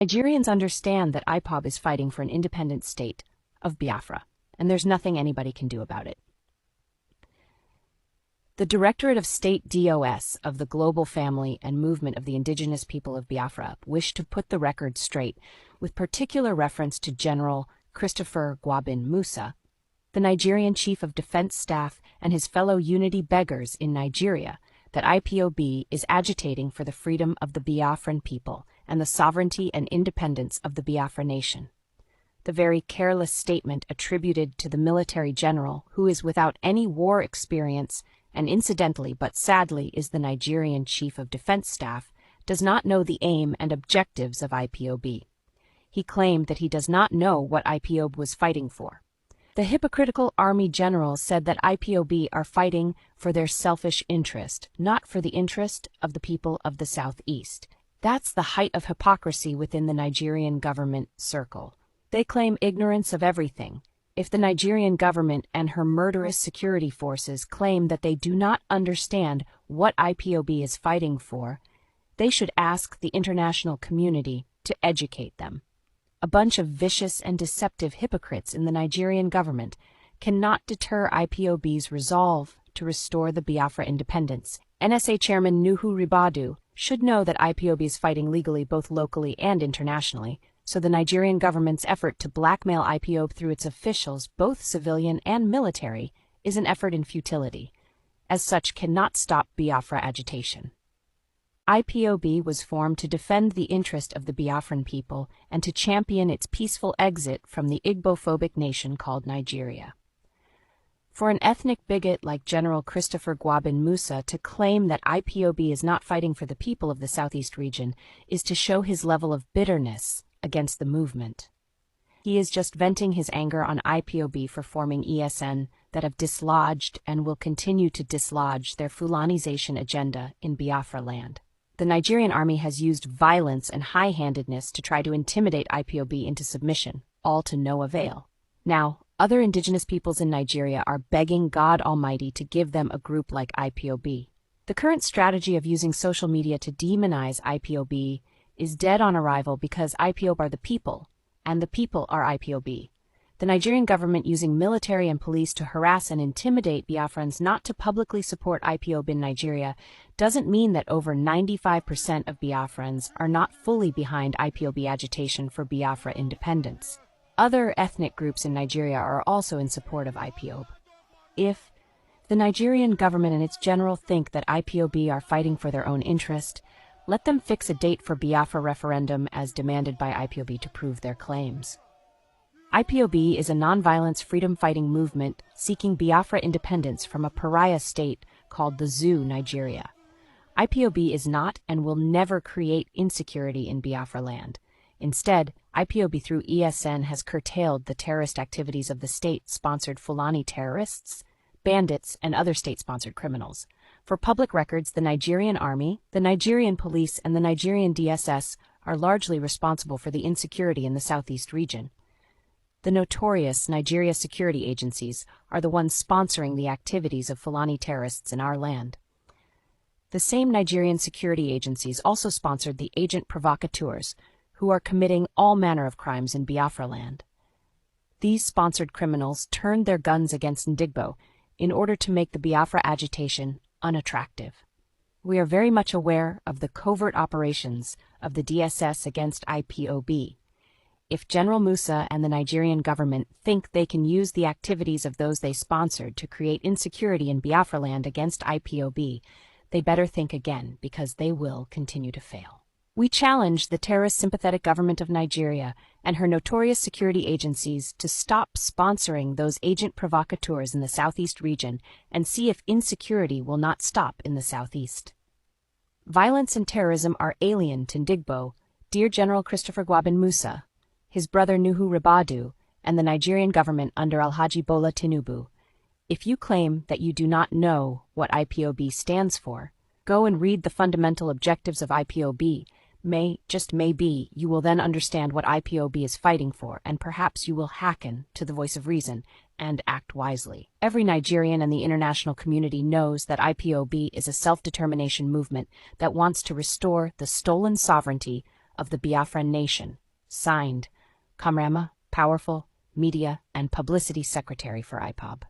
Nigerians understand that IPOB is fighting for an independent state of Biafra, and there's nothing anybody can do about it. The Directorate of State DOS of the Global Family and Movement of the Indigenous People of Biafra wished to put the record straight, with particular reference to General Christopher Gwabin Musa, the Nigerian Chief of Defense Staff, and his fellow unity beggars in Nigeria, that IPOB is agitating for the freedom of the Biafran people and the sovereignty and independence of the Biafra nation. The very careless statement attributed to the military general, who is without any war experience and incidentally but sadly is the Nigerian Chief of Defense Staff, does not know the aim and objectives of IPOB. He claimed that he does not know what IPOB was fighting for. The hypocritical army general said that IPOB are fighting for their selfish interest, not for the interest of the people of the Southeast. That's the height of hypocrisy within the Nigerian government circle. They claim ignorance of everything. If the Nigerian government and her murderous security forces claim that they do not understand what IPOB is fighting for, they should ask the international community to educate them. A bunch of vicious and deceptive hypocrites in the Nigerian government cannot deter IPOB's resolve to restore the Biafra independence. NSA Chairman Nuhu Ribadu should know that IPOB is fighting legally both locally and internationally, so the Nigerian government's effort to blackmail IPOB through its officials, both civilian and military, is an effort in futility. As such, cannot stop Biafra agitation. IPOB was formed to defend the interest of the Biafran people and to champion its peaceful exit from the Igbo-phobic nation called Nigeria. For an ethnic bigot like General Christopher Gwabin Musa to claim that IPOB is not fighting for the people of the Southeast region is to show his level of bitterness against the movement. He is just venting his anger on IPOB for forming ESN that have dislodged and will continue to dislodge their Fulanization agenda in Biafra land. The Nigerian army has used violence and high-handedness to try to intimidate IPOB into submission, all to no avail. Now, other indigenous peoples in Nigeria are begging God Almighty to give them a group like IPOB. The current strategy of using social media to demonize IPOB is dead on arrival because IPOB are the people, and the people are IPOB. The Nigerian government using military and police to harass and intimidate Biafrans not to publicly support IPOB in Nigeria doesn't mean that over 95% of Biafrans are not fully behind IPOB agitation for Biafra independence. Other ethnic groups in Nigeria are also in support of IPOB. If the Nigerian government and its general think that IPOB are fighting for their own interest, let them fix a date for Biafra referendum as demanded by IPOB to prove their claims. IPOB is a nonviolence freedom-fighting movement seeking Biafra independence from a pariah state called the Zoo, Nigeria. IPOB is not and will never create insecurity in Biafra land. Instead, IPOB through ESN has curtailed the terrorist activities of the state-sponsored Fulani terrorists, bandits, and other state-sponsored criminals. For public records, the Nigerian Army, the Nigerian Police, and the Nigerian DSS are largely responsible for the insecurity in the Southeast region. The notorious Nigeria security agencies are the ones sponsoring the activities of Fulani terrorists in our land. The same Nigerian security agencies also sponsored the agent provocateurs, who are committing all manner of crimes in Biafra land. These sponsored criminals turned their guns against Ndigbo in order to make the Biafra agitation unattractive. We are very much aware of the covert operations of the DSS against IPOB. If General Musa and the Nigerian government think they can use the activities of those they sponsored to create insecurity in Biafra land against IPOB, they better think again, because they will continue to fail. We challenge the terrorist-sympathetic government of Nigeria and her notorious security agencies to stop sponsoring those agent provocateurs in the Southeast region and see if insecurity will not stop in the Southeast. Violence and terrorism are alien to Ndigbo, dear General Christopher Gwabin Musa, his brother Nuhu Ribadu, and the Nigerian government under Alhaji Bola Tinubu. If you claim that you do not know what IPOB stands for, go and read the fundamental objectives of IPOB. Just maybe, you will then understand what IPOB is fighting for, and perhaps you will hearken to the voice of reason and act wisely. Every Nigerian and the international community knows that IPOB is a self-determination movement that wants to restore the stolen sovereignty of the Biafra nation. Signed, Kamrama, Powerful, Media and Publicity Secretary for IPOB.